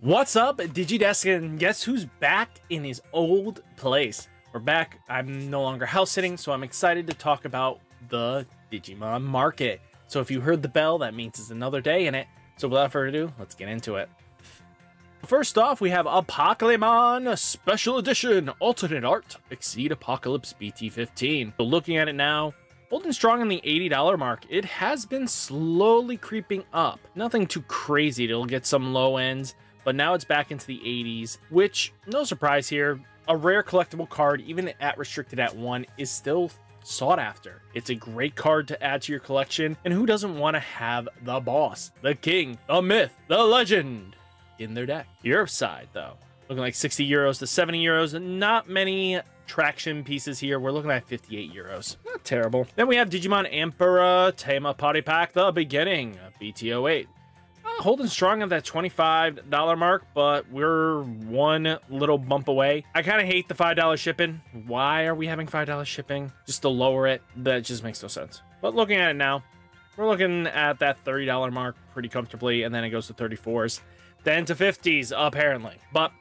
What's up, DigiDesk, and guess who's back in his old place? We're back. I'm no longer house sitting, so I'm excited to talk about the Digimon market. So if you heard the bell, that means it's another day in it. So without further ado, let's get into it. First off, we have Apocalypse Special Edition Alternate Art Exceed Apocalypse BT15. So looking at it now, holding strong on the $80 mark, it has been slowly creeping up. Nothing too crazy, it'll get some low ends, but now it's back into the 80s, which, no surprise here, a rare collectible card, even at restricted at 1, is still sought after. It's a great card to add to your collection, and who doesn't want to have the boss, the king, the myth, the legend in their deck? Europe side, though, looking like 60 euros to 70 euros, not many traction pieces here. We're looking at 58 euros. Not terrible. Then we have Digimon Emperor Tema Party Pack, the beginning, BT08. Holding strong at that $25 mark, but we're one little bump away. I kind of hate the $5 shipping. Why are we having $5 shipping? Just to lower it? That just makes no sense. But looking at it now, we're looking at that $30 mark pretty comfortably, and then it goes to 34s, then to 50s, apparently. But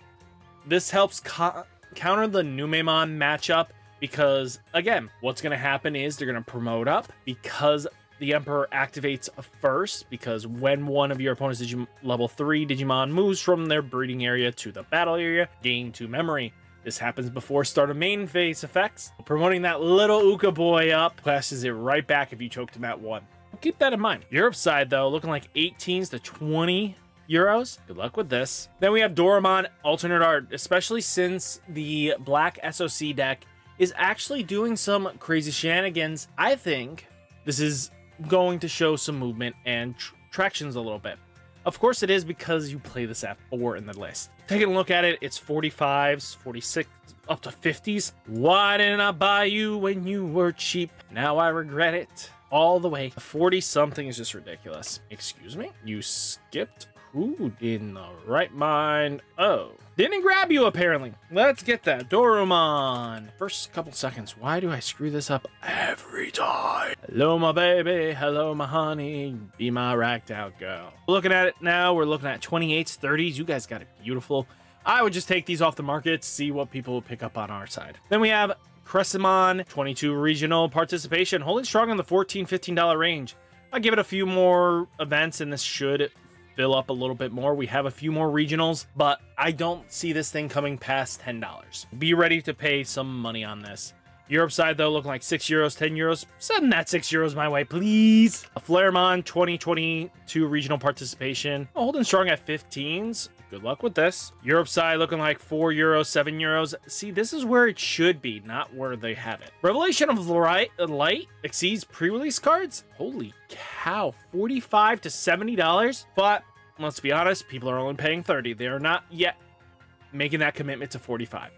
this helps counter the Numemon matchup because, again, what's going to happen is they're going to promote up because the Emperor activates first, because when one of your opponent's level 3 Digimon moves from their breeding area to the battle area, gain 2 memory. This happens before start of main phase effects. Promoting that little Uka boy up passes it right back if you choked him at 1. Keep that in mind. Europe side, though, looking like 18s to 20 euros. Good luck with this. Then we have Doraemon Alternate Art, especially since the Black SOC deck is actually doing some crazy shenanigans. I think this is going to show some movement and tractions a little bit. Of course it is, because you play this at 4 in the list. Taking a look at it, it's 45s, 46, up to 50s. Why didn't I buy you when you were cheap? Now I regret it all the way. 40 something is just ridiculous. Excuse me? You skipped? Who in the right mind? Oh, didn't grab you apparently. Let's get that. Doraemon. First couple seconds. Why do I screw this up every time? Hello, my baby. Hello, my honey. Be my racked out girl. Looking at it now, we're looking at 28s, 30s. You guys got it beautiful. I would just take these off the market, see what people will pick up on our side. Then we have Crescimon 22 regional participation, holding strong in the $14, $15 range. I'll give it a few more events and this should fill up a little bit more. We have a few more regionals, but I don't see this thing coming past $10. Be ready to pay some money on this. Europe side, though, looking like 6 euros, 10 euros. Send that 6 euros my way, please. A Flaremon 2022 regional participation, holding strong at 15s. Good luck with this. Europe side looking like 4 euros, 7 euros. See, this is where it should be, not where they have it. Revelation of Light exceeds pre-release cards. Holy cow, $45 to $70. But let's be honest, people are only paying 30. They are not yet making that commitment to 45.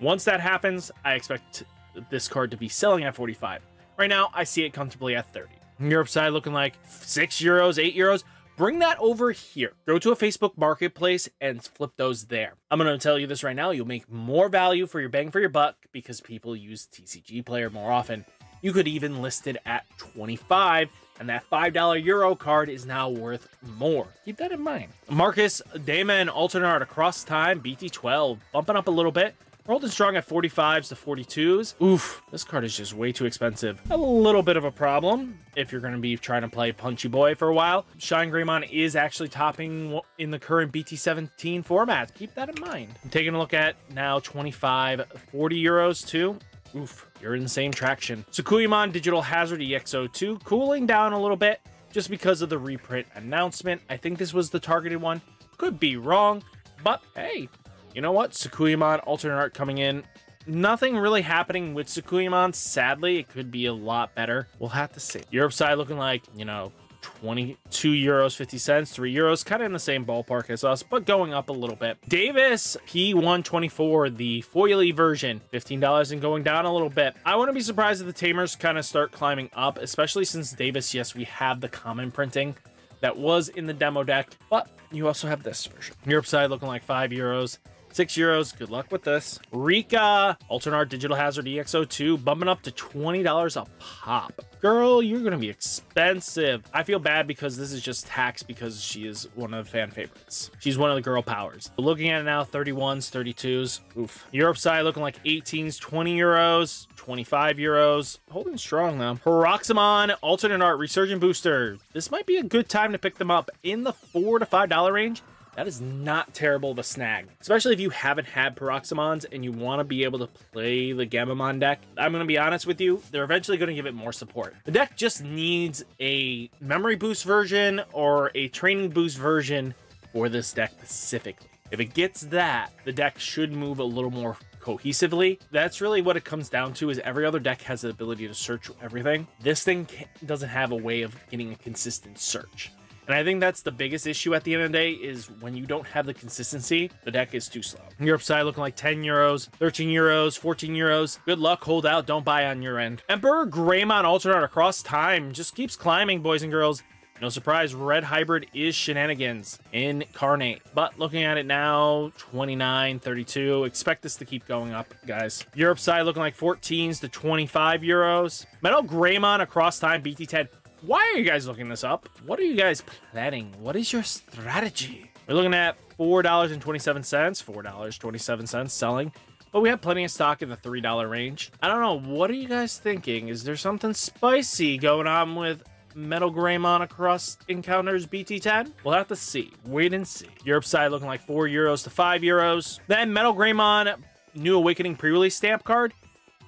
Once that happens, I expect this card to be selling at 45. Right now, I see it comfortably at 30. Europe side looking like 6 euros, 8 euros. Bring that over here. Go to a Facebook marketplace and flip those there. I'm going to tell you this right now. You'll make more value for your bang for your buck because people use TCG Player more often. You could even list it at 25, and that $5 Euro card is now worth more. Keep that in mind. Marcus Damon Alternate Art Across Time BT12, bumping up a little bit. We're holding strong at 45s to 42s. Oof, this card is just way too expensive. A little bit of a problem if you're going to be trying to play Punchy Boy for a while. Shine Greymon is actually topping in the current BT17 format. Keep that in mind. I'm taking a look at now 25, 40 euros too. Oof, you're in the same traction. Sukuyamon Digital Hazard EXO2, cooling down a little bit just because of the reprint announcement. I think this was the targeted one. Could be wrong, but hey, you know what? Sukuyamon Alternate Art coming in. Nothing really happening with Sukuyamon. Sadly, it could be a lot better. We'll have to see. Europe side looking like, you know, 22 euros, 50 cents, 3 euros. Kind of in the same ballpark as us, but going up a little bit. Davis P124, the foily version, $15 and going down a little bit. I wouldn't be surprised if the Tamers kind of start climbing up, especially since Davis, yes, we have the common printing that was in the demo deck, but you also have this version. Europe side looking like 5 euros. €6. Good luck with this. Rika, alternate art digital hazard EXO2, bumping up to $20 a pop. Girl, you're gonna be expensive. I feel bad because this is just tax because she is one of the fan favorites. She's one of the girl powers. But looking at it now, 31s, 32s. Oof. Europe side looking like 18s, €20, €25. Holding strong though. Peroxamon, alternate art resurgent booster. This might be a good time to pick them up in the $4 to $5 range. That is not terrible of a snag, especially if you haven't had Peroxamons and you want to be able to play the Gamamon deck. I'm going to be honest with you, they're eventually going to give it more support. The deck just needs a memory boost version or a training boost version for this deck specifically. If it gets that, the deck should move a little more cohesively. That's really what it comes down to, is every other deck has the ability to search everything. This thing doesn't have a way of getting a consistent search. And I think that's the biggest issue at the end of the day, is when you don't have the consistency, the deck is too slow. Europe side looking like €10, €13, €14. Good luck, hold out, don't buy on your end. Emperor Greymon alternate across time just keeps climbing, boys and girls. No surprise, red hybrid is shenanigans incarnate. But looking at it now, 29, 32. Expect this to keep going up, guys. Europe side looking like 14s to €25. Metal Greymon across time BT10. Why are you guys looking this up? What are you guys planning? What is your strategy? We're looking at $4.27, $4.27 selling, but we have plenty of stock in the $3 range. I don't know. What are you guys thinking? Is there something spicy going on with Metal Greymon across encounters BT10? We'll have to see. Wait and see. Europe side looking like €4 to €5. Then Metal Greymon New Awakening pre-release stamp card.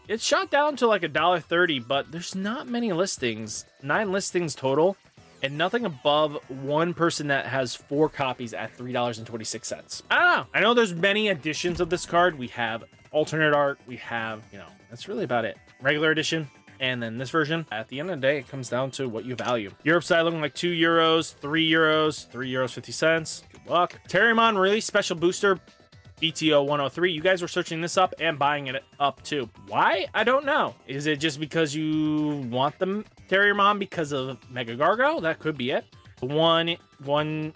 It's shot down to like $1.30, but there's not many listings. 9 listings total, and nothing above one person that has 4 copies at $3.26. I don't know. I know there's many editions of this card. We have alternate art. We have, that's really about it. Regular edition, and then this version. At the end of the day, it comes down to what you value. Europe side looking like €2, €3, €3.50. Good luck. Terriermon release special booster. BTO 103. You guys were searching this up and buying it up too. Why? I don't know. Is it just because you want the Terriermon because of Mega Gargo? That could be it. $1.27,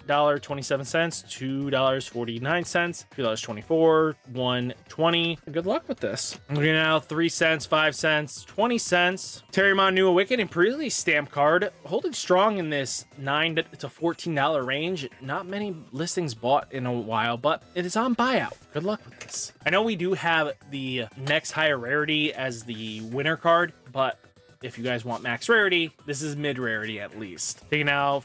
$2.49, $2.24, $1.20. Good luck with this. Looking now, 3 cents, 5 cents, 20 cents. Terriermon New Awakening pre-release stamp card, holding strong in this $9 to $14 range. Not many listings bought in a while, but it is on buyout. Good luck with this. I know we do have the next higher rarity as the winner card, but if you guys want max rarity, this is mid rarity at least. Taking out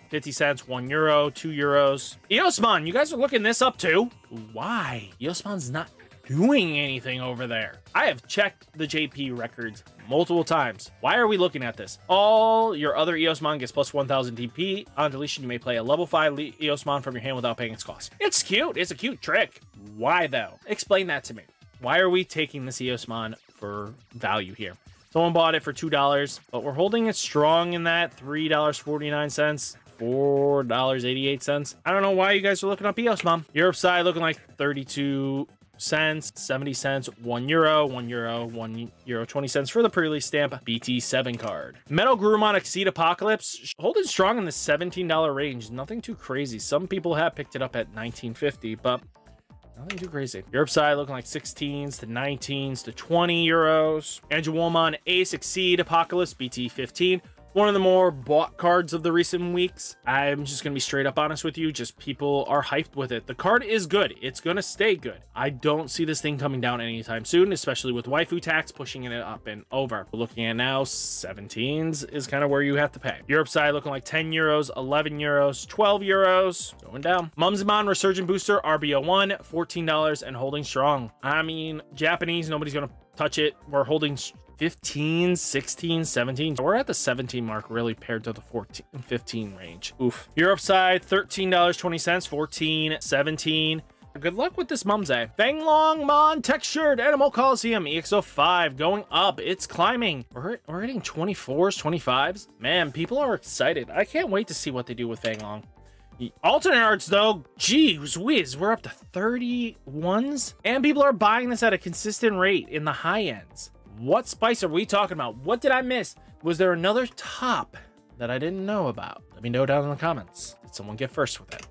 50 cents, €1, €2. Eosmon, you guys are looking this up too? Why? Eosmon's not doing anything over there. I have checked the JP records multiple times. Why are we looking at this? All your other Eosmon gets plus 1000 DP. On deletion, you may play a level 5 Eosmon from your hand without paying its cost. It's cute. It's a cute trick. Why though? Explain that to me. Why are we taking this Eosmon for value here? Someone bought it for $2, but we're holding it strong in that $3.49, $4.88. I don't know why you guys are looking up Eosmon. Europe side looking like 32 cents, 70 cents, €1, €1.20 for the pre-release stamp BT7 card. Metal Grumon Exceed Apocalypse, holding strong in the $17 range. Nothing too crazy. Some people have picked it up at $19.50, but nothing too crazy. Europe side looking like 16s to 19s to €20. Angelwomon Ace Exceed Apocalypse BT15. One of the more bought cards of the recent weeks. I'm just going to be straight up honest with you. Just people are hyped with it. The card is good. It's going to stay good. I don't see this thing coming down anytime soon, especially with waifu tax pushing it up and over. We're looking at now 17s is kind of where you have to pay. Europe side looking like €10, €11, €12. Going down. Mumsmon Resurgent Booster RBO1, $14 and holding strong. I mean, Japanese, nobody's going to touch it. We're holding 15, 16, 17. We're at the 17 mark really paired to the 14, 15 range. Oof. Europe side, $13.20, 14, 17. Good luck with this Mumsy. Fanglongmon Textured Animal Coliseum EXO5 going up. It's climbing. We're hitting 24s, 25s. Man, people are excited. I can't wait to see what they do with Fanglong. Alternate arts though, geez whiz, we're up to 31s, and people are buying this at a consistent rate in the high ends. What spice are we talking about? What did I miss? Was there another top that I didn't know about? Let me know down in the comments. Did someone get first with it?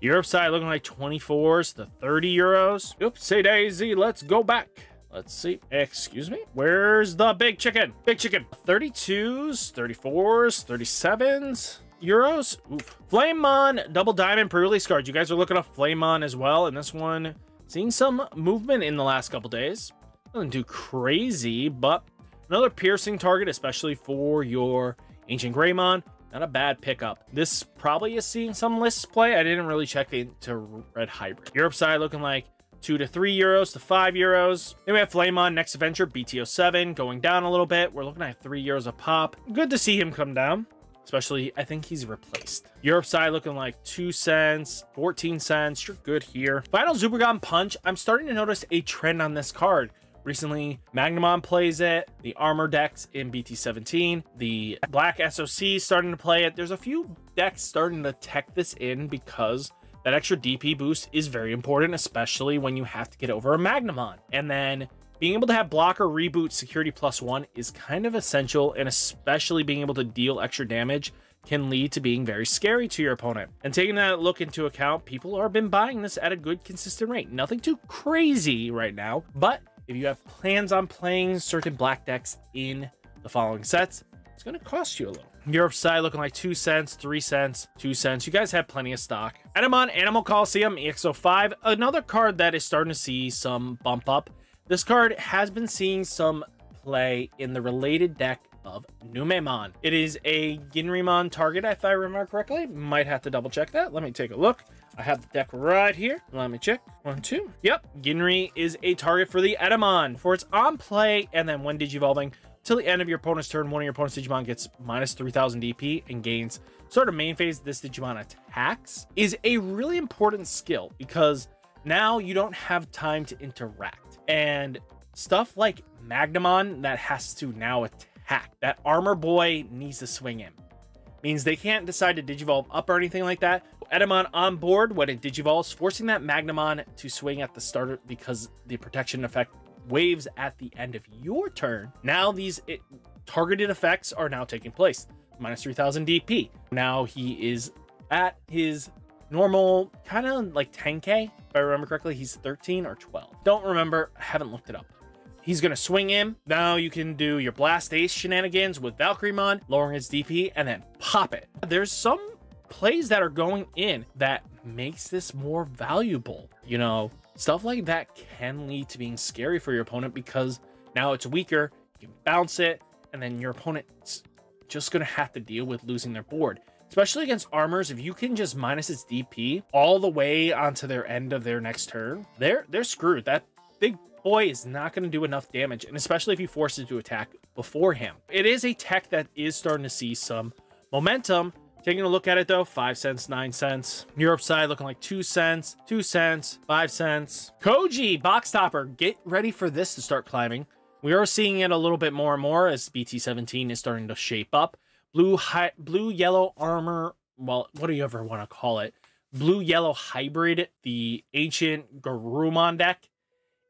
Europe side looking like 24s to 30 euros. Oopsie daisy, let's go back. Let's see. Excuse me. Where's the big chicken? Big chicken. 32s, 34s, 37s. Euros. Oof. Flamemon double diamond pre-release cards. You guys are looking at Flamemon as well, and this one seeing some movement in the last couple days. Doesn't do crazy, but another piercing target, especially for your Ancient Greymon. Not a bad pickup. This probably is seeing some lists play. I didn't really check into Red Hybrid. Europe side looking like 2 to 3 euros to 5 euros. Then we have Flamemon Next Adventure BT07 going down a little bit. We're looking at 3 euros a pop. Good to see him come down. Especially, I think he's replaced. Europe side looking like 2 cents, 14 cents. You're good here. Final Zubergon Punch. I'm starting to notice a trend on this card. Recently, Magnamon plays it. The Armor decks in BT17. The Black SOC starting to play it. There's a few decks starting to tech this in because that extra DP boost is very important, especially when you have to get over a Magnamon. And then being able to have blocker, reboot, security +1 is kind of essential, and especially being able to deal extra damage can lead to being very scary to your opponent. And taking that look into account, people have been buying this at a good, consistent rate. Nothing too crazy right now, but if you have plans on playing certain black decks in the following sets, it's going to cost you a little. Europe side looking like 2 cents, 3 cents, 2 cents. You guys have plenty of stock. Edamon Animal Coliseum EX05, another card that is starting to see some bump up. This card has been seeing some play in the related deck of Numemon. It is a Ginrymon target, if I remember correctly. Might have to double check that. Let me take a look. I have the deck right here. Let me check. 1, 2. Yep, Ginry is a target for the Edamon for its on play, and then when digivolving till the end of your opponent's turn, one of your opponent's Digimon gets minus 3000 DP and gains sort of main phase this Digimon attacks, is a really important skill because now you don't have time to interact. And stuff like Magnamon that has to now attack, that Armor Boy needs to swing in, means they can't decide to digivolve up or anything like that. Edamon on board when it digivolves, forcing that Magnamon to swing at the starter because the protection effect waves at the end of your turn. Now these targeted effects are now taking place. Minus 3000 DP. Now he is at his normal kind of like 10k. If I remember correctly, he's 13 or 12. Don't remember. I haven't looked it up. He's going to swing in. Now you can do your Blast Ace shenanigans with Valkyremon, lowering its DP, and then pop it. There's some plays that are going in that makes this more valuable. You know, stuff like that can lead to being scary for your opponent because now it's weaker. You can bounce it, and then your opponent's just going to have to deal with losing their board. Especially against armors, if you can just minus its DP all the way onto their end of their next turn, they're screwed. That big boy is not going to do enough damage, and especially if you force it to attack before him. It is a tech that is starting to see some momentum. Taking a look at it though, 5 cents, 9 cents. Europe side looking like 2 cents, 2 cents, 5 cents. Koji box topper, get ready for this to start climbing. We are seeing it a little bit more and more as BT17 is starting to shape up. Blue yellow armor, well, what do you ever want to call it? Blue yellow hybrid, the ancient Garurumon deck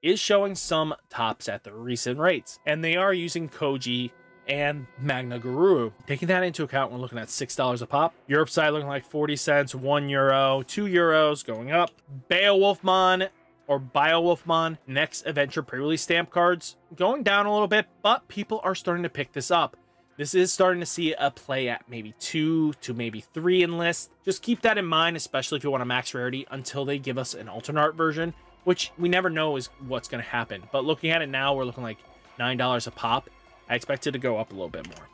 is showing some tops at the recent rates, and they are using Koji and Magna Guru. Taking that into account, we're looking at $6 a pop. Europe side looking like 40 cents, 1 euro, 2 euros going up. Beowulfmon or Biowulfmon Next Adventure pre-release stamp cards going down a little bit, but people are starting to pick this up. This is starting to see a play at maybe 2 to maybe 3 in list. Just keep that in mind, especially if you want a max rarity until they give us an alternate art version, which we never know is what's going to happen. But looking at it now, we're looking like $9 a pop. I expect it to go up a little bit more.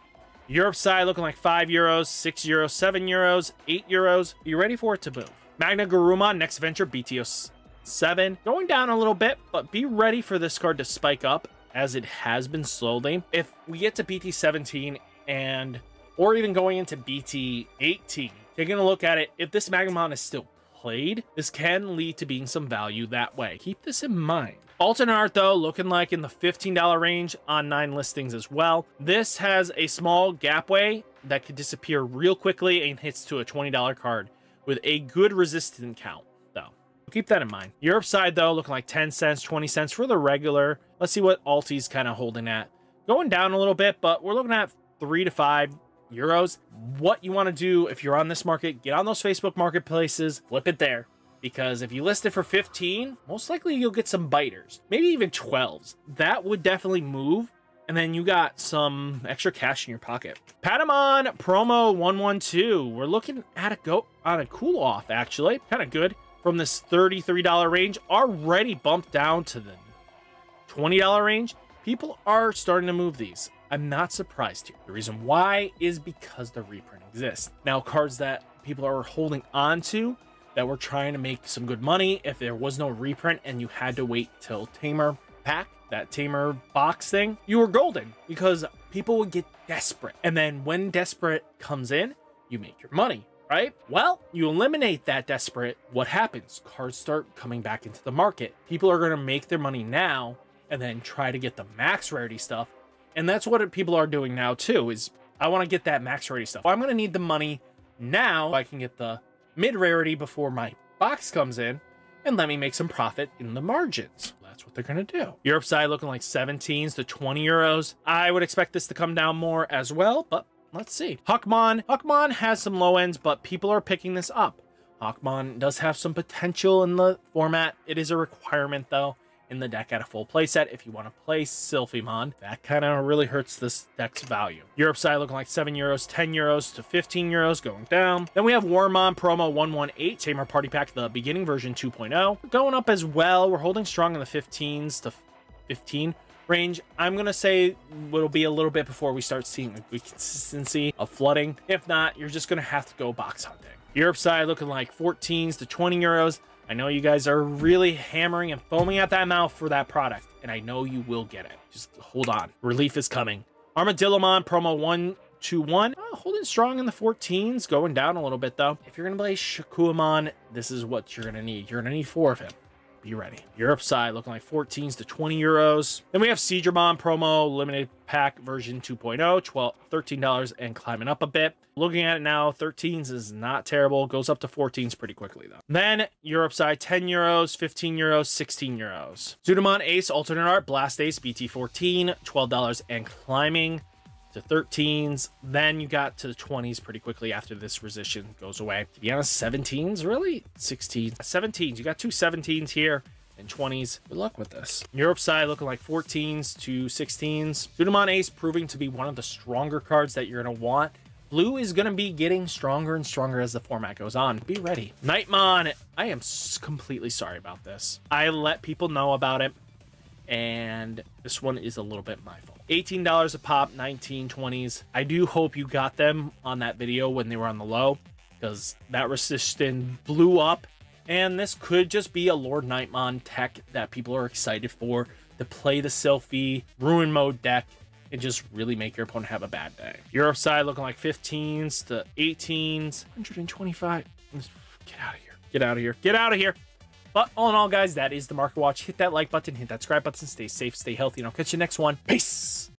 Europe side looking like 5 euros, 6 euros, 7 euros, 8 euros. Are you ready for it to move? Magna Garurumon Next Adventure BT07 going down a little bit, but be ready for this card to spike up as it has been slowly. If we get to BT17 or even going into BT18, taking a look at it, if this Magnamon is still played, this can lead to being some value that way. Keep this in mind. Alternate art though, looking like in the $15 range on 9 listings as well. This has a small gapway that could disappear real quickly and hits to a $20 card with a good resistance count though. Keep that in mind. Europe side though, looking like 10 cents, 20 cents for the regular. Let's see what Alti's kind of holding at. Going down a little bit, but we're looking at 3 to 5 euros. What you want to do if you're on this market, get on those Facebook marketplaces, flip it there. Because if you list it for 15, most likely you'll get some biters, maybe even 12s. That would definitely move. And then you got some extra cash in your pocket. Patamon promo 112. We're looking at a go on a cool off, actually. Kind of good. From this $33 range, already bumped down to the $20 range. People are starting to move these. I'm not surprised here. The reason why is because the reprint exists. Now, cards that people are holding on to that were trying to make some good money, if there was no reprint and you had to wait till Tamer pack, that Tamer box thing, you were golden because people would get desperate. And then when desperate comes in, you make your money, right? Well, you eliminate that desperate. What happens? Cards start coming back into the market. People are going to make their money now and then try to get the max rarity stuff. And that's what people are doing now too, is I want to get that max rarity stuff. I'm going to need the money now. I can get the mid rarity before my box comes in and let me make some profit in the margins. That's what they're going to do. Europe side looking like 17s to 20 euros. I would expect this to come down more as well, but let's see. Huckmon has some low ends, but people are picking this up. Huckmon does have some potential in the format. It is a requirement though in the deck at a full playset if you want to play Sylphimon. That kind of really hurts this deck's value. Europe side looking like 7 euros, 10 euros to 15 euros going down. Then we have Wormmon promo 118, Tamer Party Pack, the beginning version 2.0. Going up as well. We're holding strong in the 15s to 15 range. I'm going to say it'll be a little bit before we start seeing a good consistency of flooding. If not, you're just going to have to go box hunting. Europe side looking like 14s to 20 euros. I know you guys are really hammering and foaming at that mouth for that product, and I know you will get it. Just hold on. Relief is coming. Armadillomon promo 121. Holding strong in the 14s, going down a little bit though. If you're going to play Shakuamon, this is what you're going to need. You're going to need 4 of him. Be ready. Europe side looking like 14s to 20 euros. Then we have Seedramon promo limited pack version 2.0, $13 and climbing up a bit. Looking at it now, 13s is not terrible. Goes up to 14s pretty quickly though. Then Europe side 10 euros, 15 euros, 16 euros. Sudamon Ace alternate art Blast Ace BT14, $12 and climbing to 13s. Then you got to the 20s pretty quickly after this resistance goes away. To be honest, 17s, really? 16s, 17s. You got 2 17s here and 20s. Good luck with this. Europe side looking like 14s to 16s. Sudamon Ace proving to be one of the stronger cards that you're going to want. Blue is going to be getting stronger and stronger as the format goes on. Be ready. Nightmon. I am completely sorry about this. I let people know about it, and this one is a little bit my fault. $18 a pop, 19, 20s. I do hope you got them on that video when they were on the low, because that resistance blew up, and this could just be a Lord Nightmon tech that people are excited for to play the Sylphy Ruin Mode deck and just really make your opponent have a bad day. Europe side looking like 15s to 18s, 125. Get out of here. Get out of here. Get out of here. But all in all, guys, that is the Market Watch. Hit that like button, hit that subscribe button, stay safe, stay healthy, and I'll catch you next one. Peace.